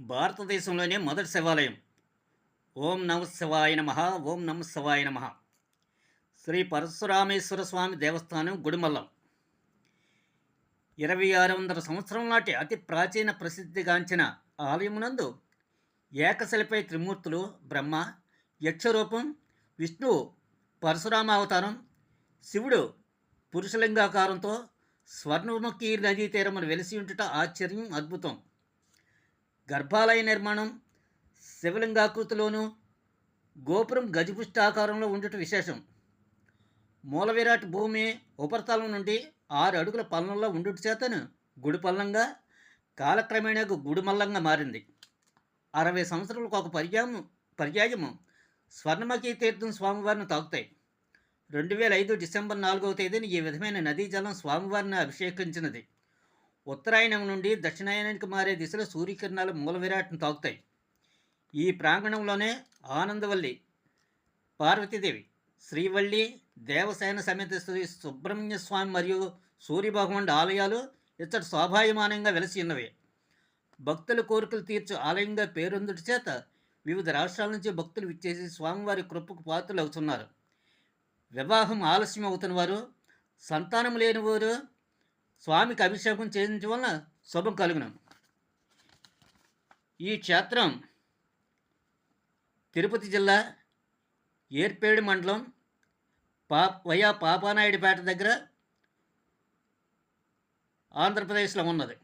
భారతదేశంలోనే మొదటి శివాలయం. ఓం నమ శివాయ నమః. ఓం నమ శివాయ నమః. శ్రీ పరశురామేశ్వర స్వామి దేవస్థానం గుడిమల్లం. 2600 సంవత్సరం నాటి అతి ప్రాచీన ప్రసిద్ధిగాంచిన ఆలయమునందు ఏకశిలపై త్రిమూర్తులు బ్రహ్మ, యక్షరూపం, విష్ణువు పరశురామ అవతారం, శివుడు పురుషలింగాకారంతో స్వర్ణముఖి నదీ తీరమును వెలిసి ఉంటుట ఆశ్చర్యం, అద్భుతం. గర్భాలయ నిర్మాణం శివలింగాకృతిలోనూ, గోపురం గజపుష్టాకారంలో ఉండుట విశేషం. మూల విరాట్ భూమి ఉపరితలం నుండి 6 అడుగుల పల్లంలో ఉండుట చేతను గుడి పల్లంగా, కాలక్రమేణా గుడిమల్లంగా మారింది. 60 సంవత్సరాలకు ఒక పర్యాయము స్వర్ణముఖి తీర్థం స్వామివారిని తాకుతాయి. 2005 డిసెంబర్ 4వ తేదీన ఈ విధమైన నదీ జలం స్వామివారిని అభిషేకించినది. ఉత్తరాయణం నుండి దక్షిణాయనానికి మారే దిశలో సూర్యకిరణాలు మూల విరాట్ను తాకుతాయి. ఈ ప్రాంగణంలోనే ఆనందవల్లి పార్వతీదేవి, శ్రీవల్లి దేవసేన సమేత శ్రీ సుబ్రహ్మణ్య స్వామి మరియు సూర్యభగవానుడి ఆలయాలు ఇచ్చట శోభాయమానంగా వెలసి ఉన్నవి. భక్తుల కోరికలు తీర్చు ఆలయంగా పేరొందుటి చేత వివిధ రాష్ట్రాల నుంచి భక్తులు విచ్చేసి స్వామివారి కృపకు పాత్రలు అవుతున్నారు. వివాహం ఆలస్యం అవుతున్న వారు, సంతానం లేని వారు స్వామికి అభిషేకం చేయించడం వలన శుభం కలుగును. ఈ క్షేత్రం తిరుపతి జిల్లా ఏర్పేడు మండలం వయా పాపానాయుడిపేట దగ్గర ఆంధ్రప్రదేశ్లో ఉన్నది.